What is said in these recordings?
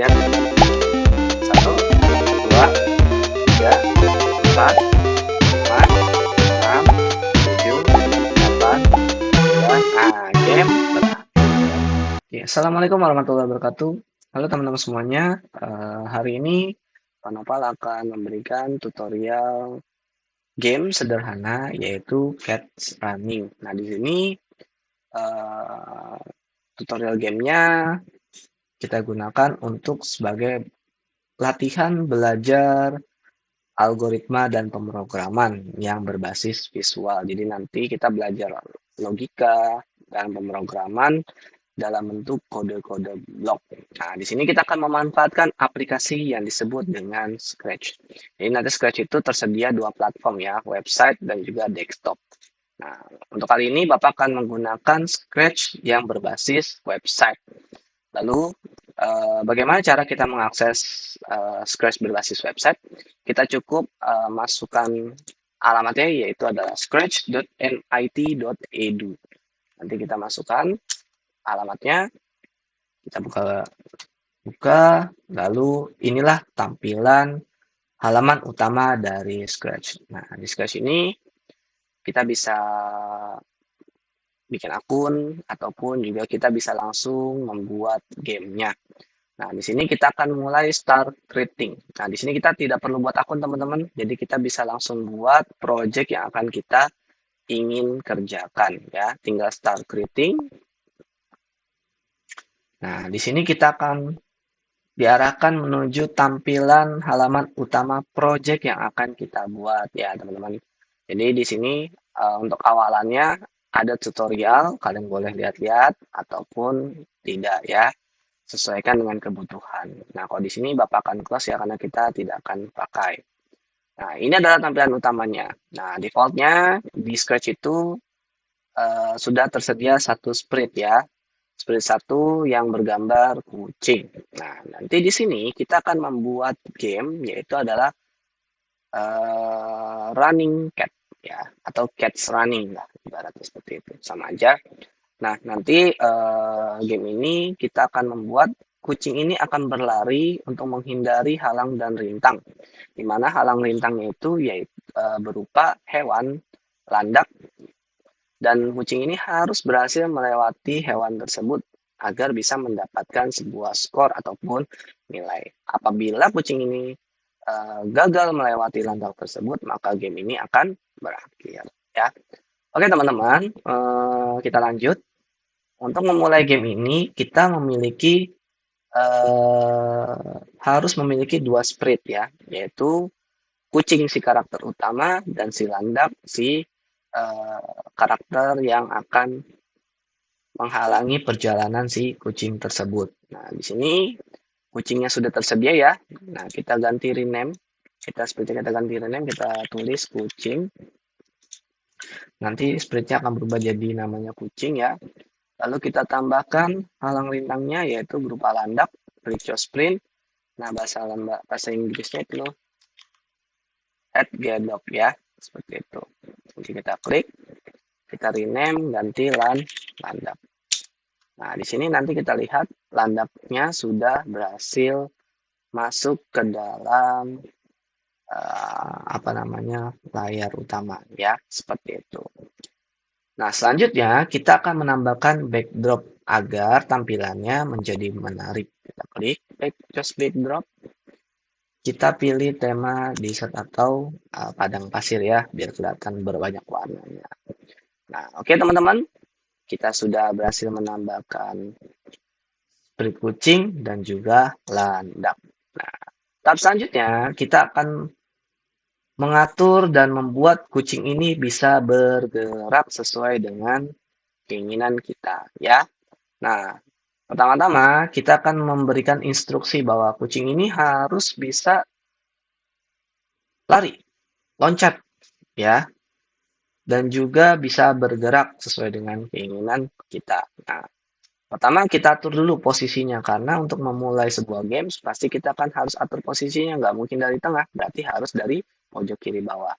Ya, 1, 2, 3, 4, 5, 6, 7, 8, 9. Nah, game berlangsung. Ya, Assalamualaikum warahmatullahi wabarakatuh. Halo teman-teman semuanya. Hari ini Pak Nopal akan memberikan tutorial game sederhana yaitu Cats Running. Nah, di sini eh, tutorial gamenya kita gunakan untuk sebagai latihan belajar algoritma dan pemrograman yang berbasis visual. Jadi nanti kita belajar logika dan pemrograman dalam bentuk kode-kode blok. Nah, di sini kita akan memanfaatkan aplikasi yang disebut dengan Scratch. Jadi nanti Scratch itu tersedia dua platform ya, website dan juga desktop. Nah, untuk kali ini Bapak akan menggunakan Scratch yang berbasis website. Lalu, bagaimana cara kita mengakses Scratch berbasis website? Kita cukup masukkan alamatnya yaitu adalah scratch.nit.edu. Nanti kita masukkan alamatnya, kita buka, lalu inilah tampilan halaman utama dari Scratch. Nah, di Scratch ini kita bisa bikin akun ataupun juga kita bisa langsung membuat gamenya. Nah, di sini kita akan mulai start creating. Nah, di sini kita tidak perlu buat akun, teman-teman. Jadi kita bisa langsung buat project yang akan kita ingin kerjakan ya. Tinggal start creating. Nah, di sini kita akan diarahkan menuju tampilan halaman utama project yang akan kita buat ya, teman-teman. Jadi di sini untuk awalannya ada tutorial, kalian boleh lihat-lihat ataupun tidak ya, sesuaikan dengan kebutuhan. Nah, kalau di sini Bapak akan close ya karena kita tidak akan pakai. Nah, ini adalah tampilan utamanya. Nah, defaultnya di Scratch itu sudah tersedia satu sprite ya. Sprite satu yang bergambar kucing. Nah, nanti di sini kita akan membuat game yaitu adalah running cat ya atau cats running lah ibaratnya seperti itu. Sama aja. Nah, nanti game ini kita akan membuat kucing ini akan berlari untuk menghindari halang dan rintang. Di mana halang rintangnya itu yaitu berupa hewan landak dan kucing ini harus berhasil melewati hewan tersebut agar bisa mendapatkan sebuah skor ataupun nilai. Apabila kucing ini gagal melewati landak tersebut, maka game ini akan berakhir. Ya, oke teman-teman, kita lanjut. Untuk memulai game ini, kita memiliki harus memiliki dua sprite ya, yaitu kucing si karakter utama dan si landak si karakter yang akan menghalangi perjalanan si kucing tersebut. Nah, di sini kucingnya sudah tersedia ya. Nah, kita ganti rename. Kita ganti rename, kita tulis kucing. Nanti sprite-nya akan berubah jadi namanya kucing ya. Lalu kita tambahkan halang rintangnya yaitu berupa landak, Richo Sprint. Nah, bahasa Inggrisnya itu add gadok ya, seperti itu. Nanti kita klik, kita rename, ganti landak. Nah, di sini nanti kita lihat landaknya sudah berhasil masuk ke dalam layar utama ya, seperti itu. Nah, selanjutnya kita akan menambahkan backdrop agar tampilannya menjadi menarik. Kita klik backdrop. Kita pilih tema desert atau padang pasir ya, biar kelihatan berbanyak warnanya. Nah, oke teman-teman, kita sudah berhasil menambahkan sprite kucing dan juga landak. Nah, tahap selanjutnya kita akan mengatur dan membuat kucing ini bisa bergerak sesuai dengan keinginan kita ya. Nah, pertama-tama kita akan memberikan instruksi bahwa kucing ini harus bisa lari, loncat ya, dan juga bisa bergerak sesuai dengan keinginan kita. Nah, pertama kita atur dulu posisinya karena untuk memulai sebuah games pasti kita kan harus atur posisinya, nggak mungkin dari tengah, berarti harus dari pojok kiri bawah.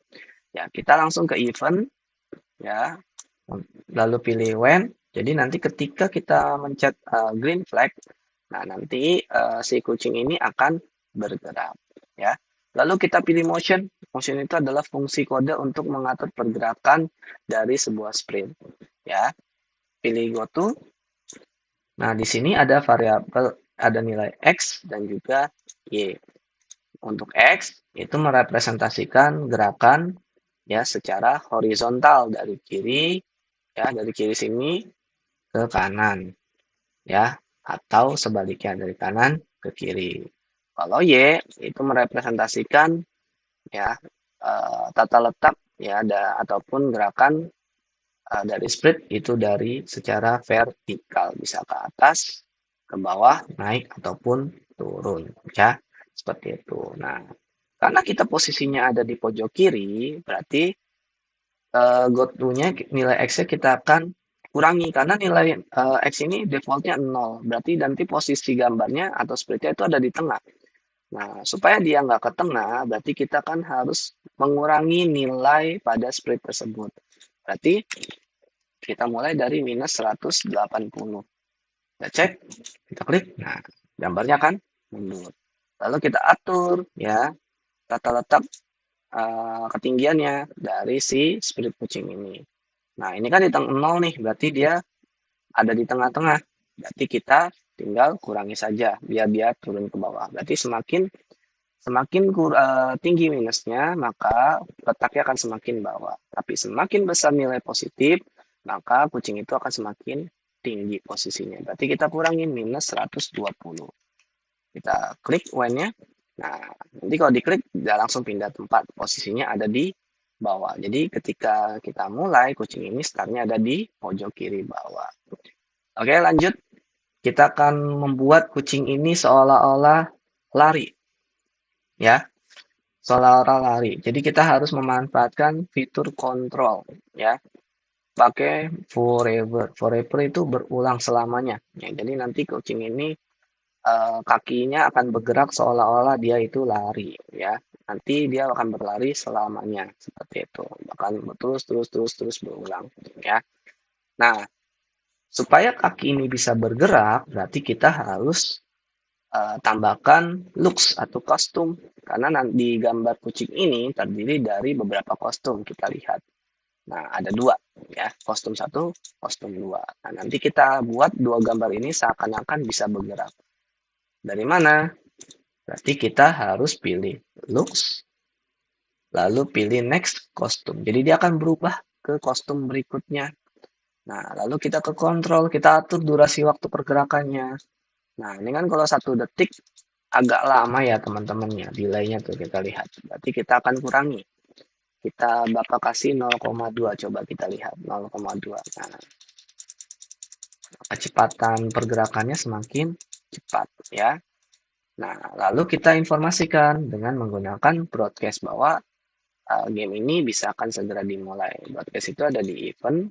Ya, kita langsung ke event ya, lalu pilih when. Jadi nanti ketika kita mencet green flag, Nah, nanti si kucing ini akan bergerak, ya. Lalu kita pilih motion. Motion itu adalah fungsi kode untuk mengatur pergerakan dari sebuah sprint, ya. Pilih go to. Nah, di sini ada variabel, ada nilai X dan juga Y. Untuk X itu merepresentasikan gerakan ya secara horizontal dari kiri ya dari kiri sini ke kanan ya atau sebaliknya dari kanan ke kiri. Kalau Y itu merepresentasikan ya tata letak ya ataupun gerakan dari sprint itu dari secara vertikal bisa ke atas, ke bawah, naik ataupun turun ya. Seperti itu. Nah, karena kita posisinya ada di pojok kiri, berarti go-to-nya nilai X-nya kita akan kurangi karena nilai X ini defaultnya 0. Berarti nanti posisi gambarnya atau splitnya itu ada di tengah. Nah, supaya dia nggak ke tengah, berarti kita kan harus mengurangi nilai pada split tersebut. Berarti kita mulai dari minus 180. Kita cek, kita klik, nah gambarnya kan mundur. Lalu kita atur ya tata letak ketinggiannya dari si spirit kucing ini. Nah, ini kan di tengah 0 nih, berarti dia ada di tengah-tengah. Berarti kita tinggal kurangi saja biar dia turun ke bawah. Berarti semakin semakin tinggi minusnya, maka letaknya akan semakin bawah. Tapi semakin besar nilai positif, maka kucing itu akan semakin tinggi posisinya. Berarti kita kurangin minus 120. Kita klik when-nya. Nah, nanti kalau diklik, dia langsung pindah tempat. Posisinya ada di bawah. Jadi ketika kita mulai, kucing ini startnya ada di pojok kiri bawah. Oke, lanjut. Kita akan membuat kucing ini seolah-olah lari. Ya, seolah-olah lari. Jadi kita harus memanfaatkan fitur kontrol. Ya, pakai forever. Forever itu berulang selamanya. Ya, jadi nanti kucing ini kakinya akan bergerak seolah-olah dia itu lari ya. Nanti dia akan berlari selamanya seperti itu. Bahkan terus berulang ya. Nah, supaya kaki ini bisa bergerak, berarti kita harus tambahkan looks atau kostum karena di gambar kucing ini terdiri dari beberapa kostum kita lihat. Nah, ada dua ya, kostum satu, kostum dua. Nah, nanti kita buat dua gambar ini seakan-akan bisa bergerak. Dari mana? Berarti kita harus pilih looks, lalu pilih next kostum. Jadi dia akan berubah ke kostum berikutnya. Nah, lalu kita ke kontrol, kita atur durasi waktu pergerakannya. Nah, ini kan kalau 1 detik agak lama ya teman-teman ya, delaynya tuh kita lihat. Berarti kita akan kurangi. Kita bakal kasih 0,2, coba kita lihat 0,2. Nah, kecepatan pergerakannya semakin cepat ya. Nah, lalu kita informasikan dengan menggunakan broadcast bahwa game ini bisa akan segera dimulai. Broadcast itu ada di event,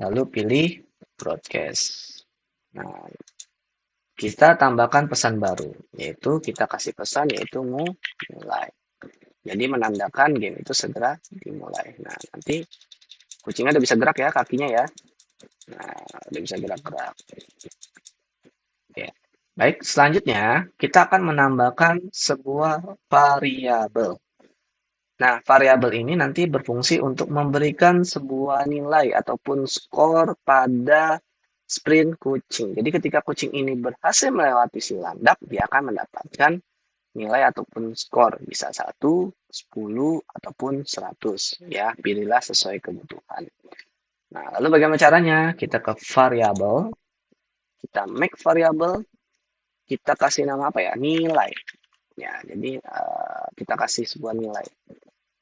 lalu pilih broadcast. Nah, kita tambahkan pesan baru, yaitu kita kasih pesan yaitu mulai. Jadi menandakan game itu segera dimulai. Nah, nanti kucingnya udah bisa gerak ya kakinya ya. Nah, udah bisa gerak-gerak. Oke. Baik, selanjutnya kita akan menambahkan sebuah variabel. Nah, variabel ini nanti berfungsi untuk memberikan sebuah nilai ataupun skor pada sprint kucing. Jadi ketika kucing ini berhasil melewati si landak, dia akan mendapatkan nilai ataupun skor. Bisa 1, 10, ataupun 100. Ya, pilihlah sesuai kebutuhan. Nah, lalu bagaimana caranya? Kita ke variabel, kita make variabel, kita kasih nama apa ya? Nilai. Ya, jadi kita kasih sebuah nilai.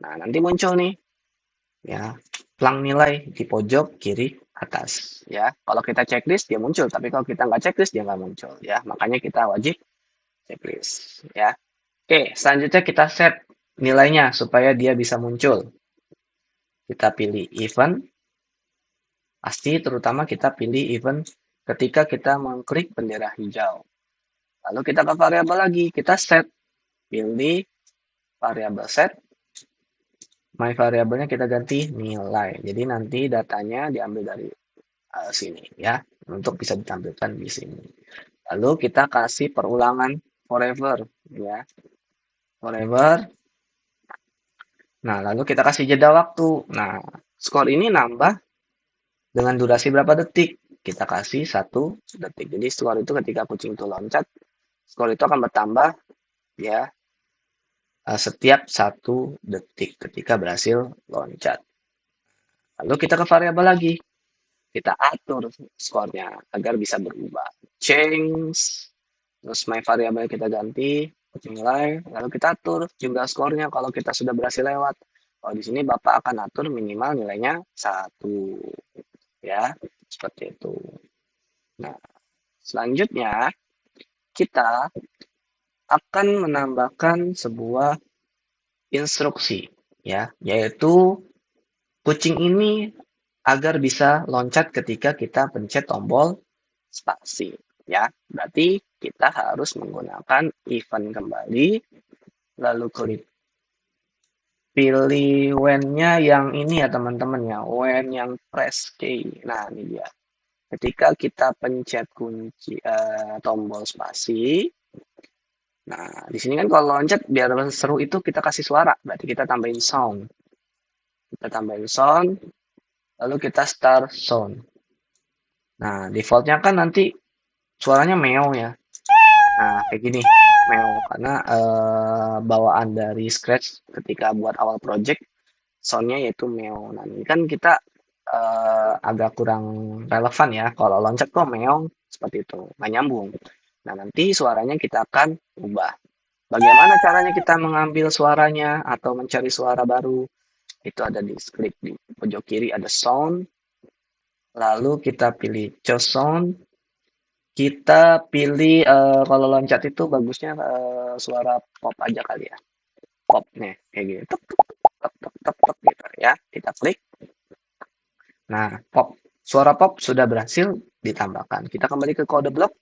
Nah, nanti muncul nih ya plang nilai di pojok kiri atas ya. Kalau kita checklist dia muncul, tapi kalau kita nggak checklist dia nggak muncul ya. Makanya kita wajib checklist ya. Oke, selanjutnya kita set nilainya supaya dia bisa muncul. Kita pilih event, pasti terutama kita pilih event ketika kita mengklik bendera hijau. Lalu kita ke variabel lagi, kita set, pilih variabel set. My variabelnya kita ganti nilai. Jadi nanti datanya diambil dari sini ya untuk bisa ditampilkan di sini. Lalu kita kasih perulangan forever, ya, forever. Nah, lalu kita kasih jeda waktu. Nah, skor ini nambah dengan durasi berapa detik? Kita kasih 1 detik. Jadi skor itu ketika kucing itu loncat, skor itu akan bertambah ya setiap 1 detik ketika berhasil loncat. Lalu kita ke variabel lagi. Kita atur skornya agar bisa berubah. Change, terus my variable kita ganti, nilai, lalu kita atur jumlah skornya kalau kita sudah berhasil lewat. Kalau di sini Bapak akan atur minimal nilainya 1, ya, seperti itu. Nah, selanjutnya kita akan menambahkan sebuah instruksi, ya, yaitu kucing ini agar bisa loncat ketika kita pencet tombol spasi, ya. Berarti kita harus menggunakan event kembali, lalu klik pilih when-nya yang ini ya teman-teman ya, when yang press key. Nah, ini dia. Ketika kita pencet kunci tombol spasi, nah di sini kan kalau loncat biar seru itu kita kasih suara, berarti kita tambahin sound. Kita tambahin sound, lalu kita start sound. Nah, defaultnya kan nanti suaranya meow ya. Nah, kayak gini, meow. Karena bawaan dari Scratch ketika buat awal project, soundnya yaitu meow. Nah, ini kan kita agak kurang relevan ya. Kalau loncat kok meow, seperti itu. Nggak nyambung. Nah, nanti suaranya kita akan ubah. Bagaimana caranya kita mengambil suaranya atau mencari suara baru? Itu ada di klik di pojok kiri ada sound. Lalu kita pilih choose sound. Kita pilih kalau loncat itu bagusnya suara pop aja kali ya. Pop nih, kayak gini. Tuk, tuk, tuk, tuk, tuk, tuk, gitu ya. Kita klik. Nah, pop. Suara pop sudah berhasil ditambahkan. Kita kembali ke kode blok.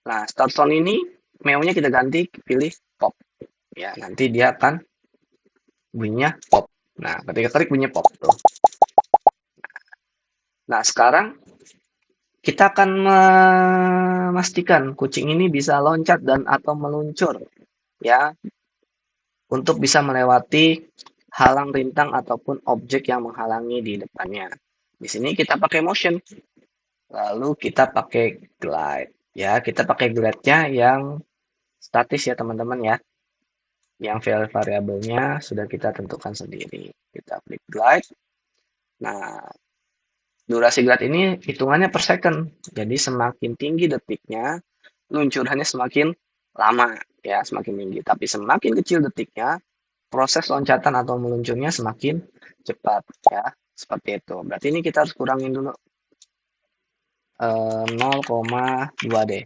Nah, start sound ini maunya kita ganti pilih pop. Ya, nanti dia akan bunyinya pop. Nah, ketika klik bunyinya pop tuh. Nah, sekarang kita akan memastikan kucing ini bisa loncat dan atau meluncur ya untuk bisa melewati halang rintang ataupun objek yang menghalangi di depannya. Di sini kita pakai motion. Lalu kita pakai glide. Ya, kita pakai glide-nya yang statis ya teman-teman ya. Yang variabelnya sudah kita tentukan sendiri. Kita klik glide. Nah, durasi glide ini hitungannya per second. Jadi semakin tinggi detiknya, luncurannya semakin lama ya, semakin tinggi. Tapi semakin kecil detiknya, proses loncatan atau meluncurnya semakin cepat ya, seperti itu. Berarti ini kita harus kurangin dulu 0,2 deh.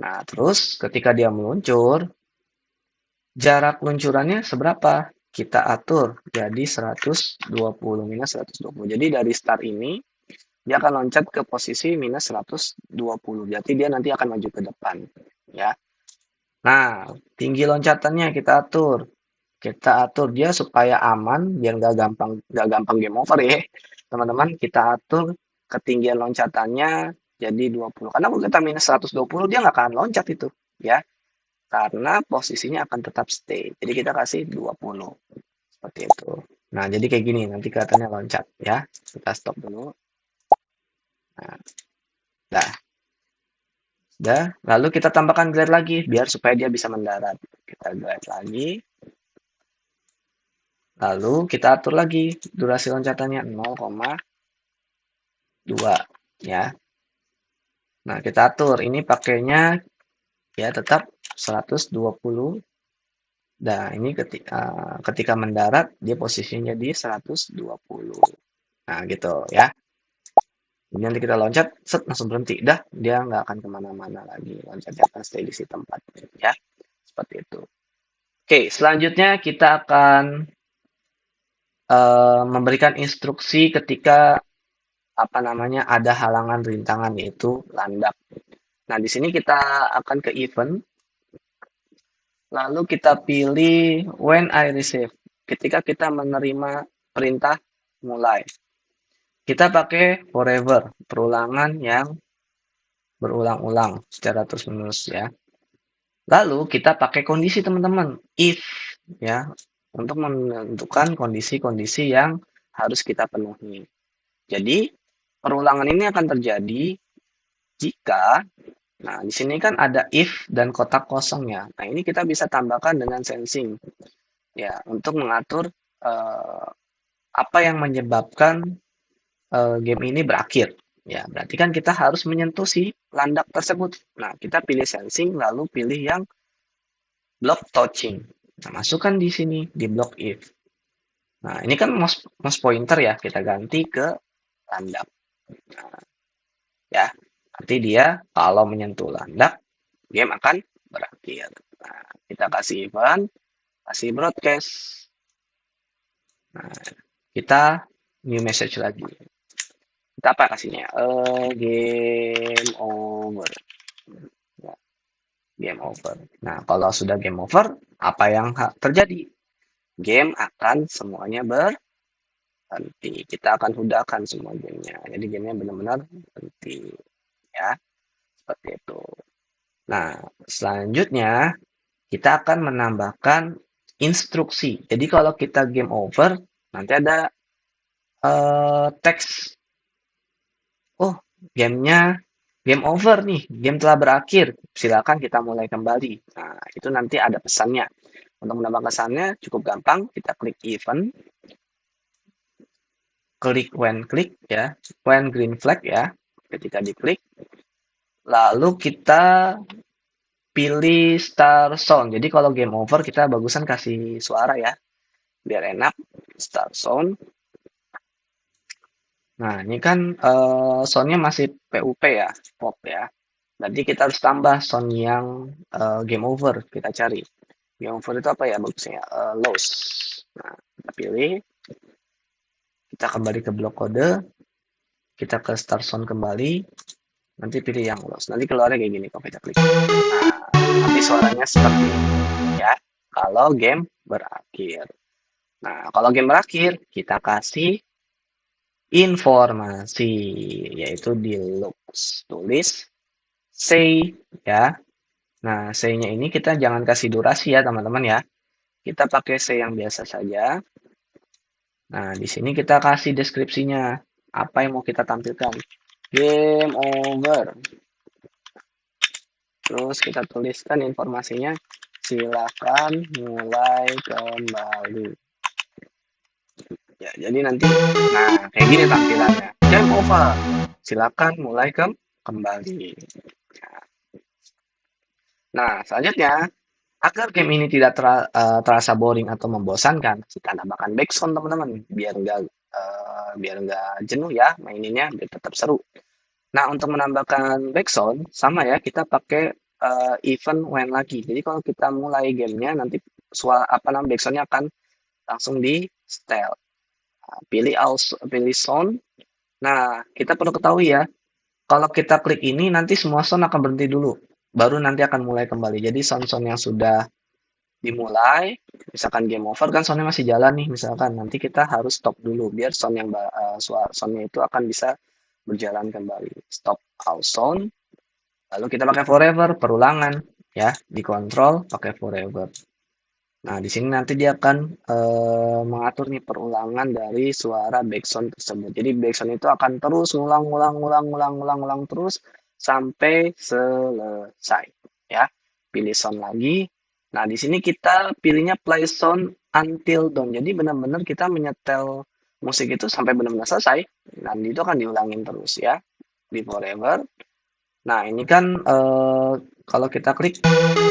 Nah, terus ketika dia meluncur, jarak luncurannya seberapa? Kita atur jadi 120 minus 120. Jadi dari start ini dia akan loncat ke posisi minus 120. Berarti dia nanti akan maju ke depan ya. Nah, tinggi loncatannya kita atur. Kita atur dia supaya aman biar nggak gampang game over ya. Teman-teman, kita atur ketinggian loncatannya jadi 20. Karena kalau kita minus 120 dia nggak akan loncat itu ya. Karena posisinya akan tetap stay. Jadi kita kasih 20. Seperti itu. Nah, jadi kayak gini nanti kelihatannya loncat ya. Kita stop dulu. Nah, dah. Dah, lalu kita tambahkan glide lagi biar supaya dia bisa mendarat. Kita glide lagi. Lalu kita atur lagi durasi loncatannya 0,2 ya. Nah, kita atur ini pakainya ya tetap 120. Nah, ini ketika mendarat dia posisinya di 120. Nah, gitu ya. Jadi nanti kita loncat, set langsung berhenti. Dah, dia nggak akan kemana-mana lagi. Loncatnya akan stay di si tempat ya. Seperti itu. Oke, selanjutnya kita akan memberikan instruksi ketika apa namanya ada halangan rintangan yaitu landak. Nah, di sini kita akan ke event, lalu kita pilih when I receive. Ketika kita menerima perintah mulai. Kita pakai forever, perulangan yang berulang-ulang secara terus-menerus ya. Lalu kita pakai kondisi teman-teman, if ya, untuk menentukan kondisi-kondisi yang harus kita penuhi. Jadi, perulangan ini akan terjadi jika, nah di sini kan ada if dan kotak kosong ya. Nah, ini kita bisa tambahkan dengan sensing ya, untuk mengatur apa yang menyebabkan game ini berakhir. Ya, berarti kan kita harus menyentuh si landak tersebut. Nah, kita pilih sensing, lalu pilih yang block touching. Nah, masukkan di sini di block if. Nah, ini kan mouse pointer ya, kita ganti ke landak. Nah, ya, nanti dia kalau menyentuh landak, game akan berakhir. Nah, kita kasih event, kasih broadcast. Nah, kita new message lagi. Kita apa kasihnya? Game over. Ya, game over. Nah, kalau sudah game over, apa yang terjadi? Game akan semuanya berhenti. Kita akan hudahkan semua gamenya. Jadi gamenya benar-benar berhenti. Ya, seperti itu. Nah, selanjutnya kita akan menambahkan instruksi. Jadi kalau kita game over, nanti ada teks. Oh, gamenya game over nih, game telah berakhir. Silakan kita mulai kembali. Nah, itu nanti ada pesannya. Untuk menambahkan pesannya cukup gampang, kita klik event, klik ya, when green flag ya. Ketika diklik, lalu kita pilih start sound. Jadi kalau game over kita bagusan kasih suara ya, biar enak. Start sound. Nah, ini kan soundnya masih PUP ya, pop ya. Nanti kita harus tambah sound yang game over, kita cari. Game over itu apa ya bagusnya? Loss. Nah, kita pilih. Kita kembali ke blok kode. Kita ke start sound kembali. Nanti pilih yang loss. Nanti keluarnya kayak gini kalau kita klik. Nah, nanti suaranya seperti ini ya. Kalau game berakhir. Nah, kalau game berakhir, kita kasih informasi, yaitu di looks. Tulis say ya. Nah, say-nya ini kita jangan kasih durasi ya, teman-teman ya. Kita pakai say yang biasa saja. Nah, di sini kita kasih deskripsinya. Apa yang mau kita tampilkan? Game over. Terus kita tuliskan informasinya. Silakan mulai kembali. Ya, jadi nanti, nah kayak gini tampilannya. Game over. Silakan mulai kembali. Nah, selanjutnya, agar game ini tidak terasa boring atau membosankan, kita tambahkan backsound teman-teman, biar nggak jenuh ya maininnya, biar tetap seru. Nah, untuk menambahkan backsound sama ya, kita pakai event when lagi. Jadi kalau kita mulai gamenya nanti suara apa namanya backsoundnya akan langsung di setel. Nah, pilih sound. Nah, kita perlu ketahui ya, kalau kita klik ini nanti semua sound akan berhenti dulu, baru nanti akan mulai kembali. Jadi sound-sound yang sudah dimulai, misalkan game over kan soundnya masih jalan nih, misalkan nanti kita harus stop dulu biar sound yang soundnya itu akan bisa berjalan kembali. Stop all sound, lalu kita pakai forever, perulangan ya, dikontrol pakai forever. Nah, di sini nanti dia akan mengatur nih perulangan dari suara backsound tersebut. Jadi backsound itu akan terus ngulang terus sampai selesai ya. Pilih sound lagi. Nah, di sini kita pilihnya play sound until done. Jadi benar-benar kita menyetel musik itu sampai benar-benar selesai. Dan itu akan diulangin terus ya di forever. Nah, ini kan kalau kita klik,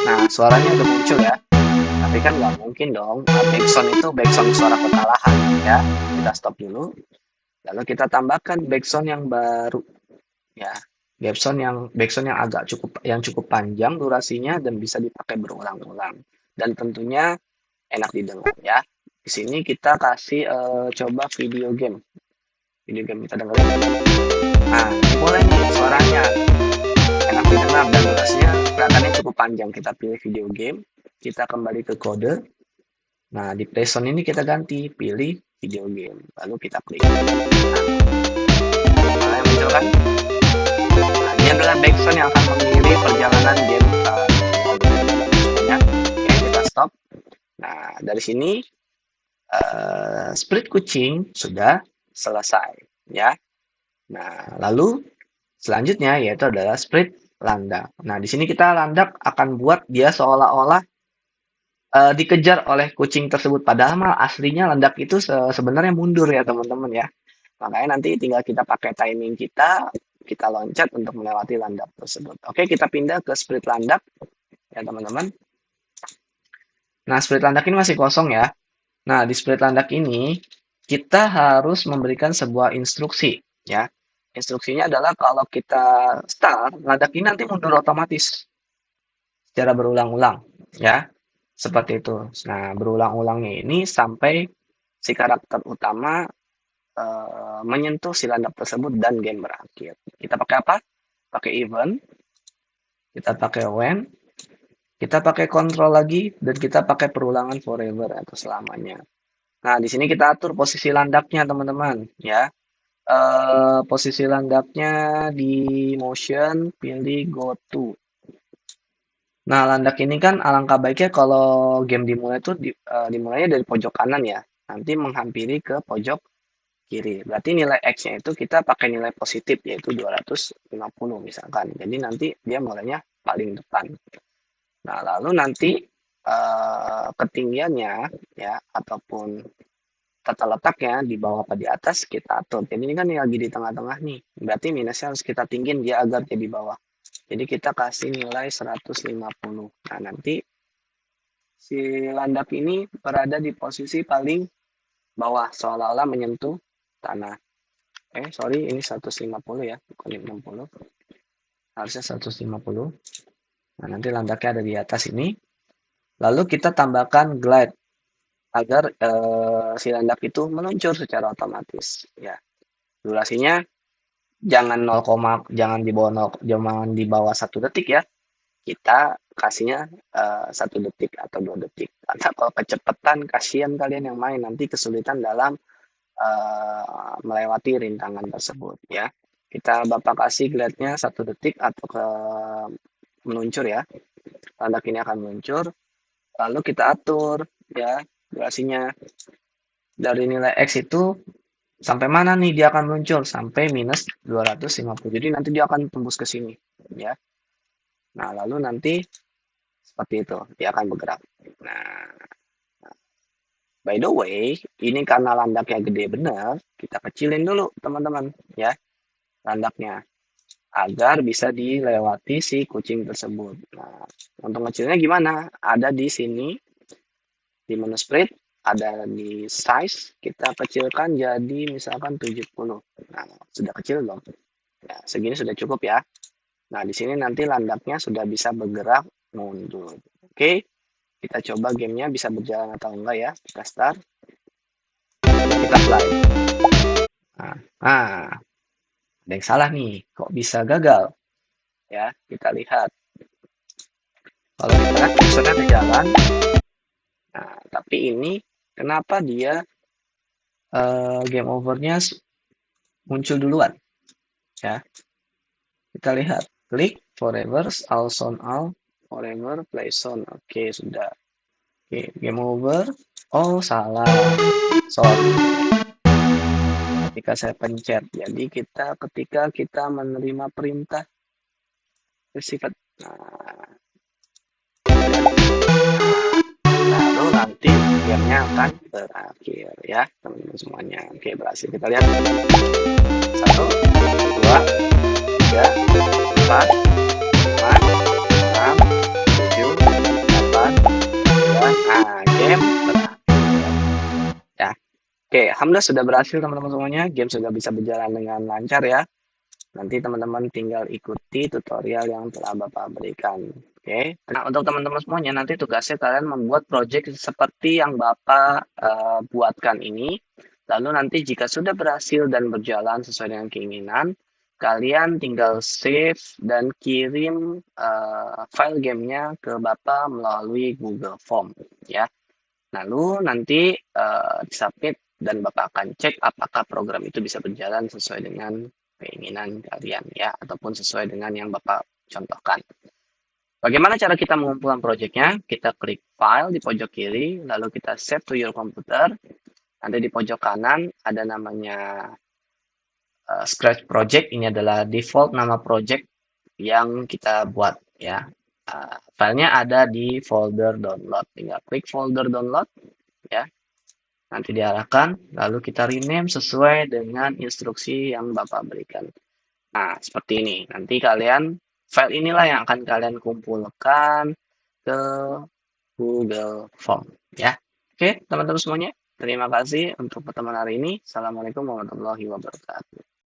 nah suaranya udah muncul ya. Tapi kan nggak mungkin dong, backsound itu backsound suara kekalahan ya. Kita stop dulu. Lalu kita tambahkan backsound yang baru ya. Backsound yang cukup panjang durasinya dan bisa dipakai berulang-ulang. Dan tentunya enak didengar ya. Di sini kita kasih coba video game. Video game kita dengerin. Nah, mulai nih suaranya enak didengar dan durasinya kelihatannya cukup panjang. Kita pilih video game, kita kembali ke kode. Nah, di PlayStation ini kita ganti, pilih video game, lalu kita klik. Nah, yang muncul kan? Nah, Ini adalah backsound yang akan mengiringi perjalanan game semuanya. Oke, kita stop. Nah, dari sini split kucing sudah selesai, ya. Nah, lalu selanjutnya yaitu adalah split landak. Nah, di sini kita landak akan buat dia seolah-olah dikejar oleh kucing tersebut. Padahal mah aslinya landak itu sebenarnya mundur ya teman-teman ya. Makanya nanti tinggal kita pakai timing kita loncat untuk melewati landak tersebut. Oke, kita pindah ke split landak ya teman-teman. Nah, split landak ini masih kosong ya. Nah, di split landak ini kita harus memberikan sebuah instruksi ya. Instruksinya adalah kalau kita start, landak ini nanti mundur otomatis secara berulang-ulang ya. Seperti itu. Nah, berulang-ulangnya ini sampai si karakter utama menyentuh si landak tersebut dan game berakhir. Kita pakai apa? Pakai event, kita pakai when, kita pakai control lagi, dan kita pakai perulangan forever atau selamanya. Nah, di sini kita atur posisi landaknya, teman-teman, ya. Posisi landaknya di motion, pilih go to. Nah, landak ini kan alangkah baiknya kalau game dimulai tuh dimulainya dari pojok kanan ya. Nanti menghampiri ke pojok kiri. Berarti nilai X-nya itu kita pakai nilai positif yaitu 250 misalkan. Jadi nanti dia mulainya paling depan. Nah, lalu nanti ketinggiannya ya ataupun tata letaknya di bawah apa di atas kita atur. Jadi ini kan lagi di tengah-tengah nih. Berarti minusnya harus kita tinggiin dia agar dia di bawah. Jadi kita kasih nilai 150. Nah, nanti si landak ini berada di posisi paling bawah seolah-olah menyentuh tanah. Sorry, ini 150 ya, bukan 60. Harusnya 150. Nah, nanti landaknya ada di atas ini. Lalu kita tambahkan glide agar si landak itu meluncur secara otomatis. Ya, durasinya jangan di bawah 0, jangan di bawah 1 detik ya. Kita kasihnya 1 detik atau 2 detik. Karena kalau kecepatan, kasihan kalian yang main nanti kesulitan dalam melewati rintangan tersebut ya. Kita Bapak kasih glide-nya 1 detik atau ke meluncur ya. Landak ini akan meluncur. Lalu kita atur ya durasinya. Dari nilai X itu sampai mana nih dia akan meluncur? Sampai minus 250. Jadi nanti dia akan tembus ke sini ya. Nah, lalu nanti seperti itu dia akan bergerak. Nah, by the way, ini karena landaknya gede benar, kita kecilin dulu teman-teman ya landaknya agar bisa dilewati si kucing tersebut. Nah, untuk ngecilnya gimana? Ada di sini di menu split, ada di size, kita kecilkan jadi misalkan 70. Nah, sudah kecil belum? Ya, segini sudah cukup ya. Nah, di sini nanti landaknya sudah bisa bergerak mundur. Oke, kita coba gamenya bisa berjalan atau enggak ya. Kita start, kita play. Nah, ada yang salah nih. Kok bisa gagal? Ya, kita lihat. Kalau kita lihat kursornya berjalan. Nah, tapi ini kenapa dia game overnya muncul duluan? Ya, kita lihat. Klik forever, all sound all, forever, play sound. Oke, sudah. Oke, game over. Oh, salah. Sorry. Ketika saya pencet. Jadi ketika kita menerima perintah bersifat. Nah, lalu nanti gamenya akan berakhir ya teman-teman semuanya. Oke, berhasil. Kita lihat 1, 2, 3, 4, 5, 6, 7, 8, 9. Nah, game berakhir ya. Oke, alhamdulillah sudah berhasil teman-teman semuanya. Game sudah bisa berjalan dengan lancar ya. Nanti teman-teman tinggal ikuti tutorial yang telah Bapak berikan. Oke. Nah, untuk teman-teman semuanya nanti tugasnya kalian membuat project seperti yang Bapak buatkan ini. Lalu nanti jika sudah berhasil dan berjalan sesuai dengan keinginan, kalian tinggal save dan kirim file gamenya ke Bapak melalui Google Form ya. Lalu nanti disubmit dan Bapak akan cek apakah program itu bisa berjalan sesuai dengan keinginan kalian ya, ataupun sesuai dengan yang Bapak contohkan. Bagaimana cara kita mengumpulkan proyeknya? Kita klik file di pojok kiri, lalu kita save to your computer. Nanti di pojok kanan ada namanya Scratch Project. Ini adalah default nama project yang kita buat ya. Filenya ada di folder download. Tinggal klik folder download ya. Nanti diarahkan, lalu kita rename sesuai dengan instruksi yang Bapak berikan. Nah, seperti ini. Nanti kalian, file inilah yang akan kalian kumpulkan ke Google Form. Ya. Oke, teman-teman semuanya. Terima kasih untuk pertemuan hari ini. Assalamualaikum warahmatullahi wabarakatuh.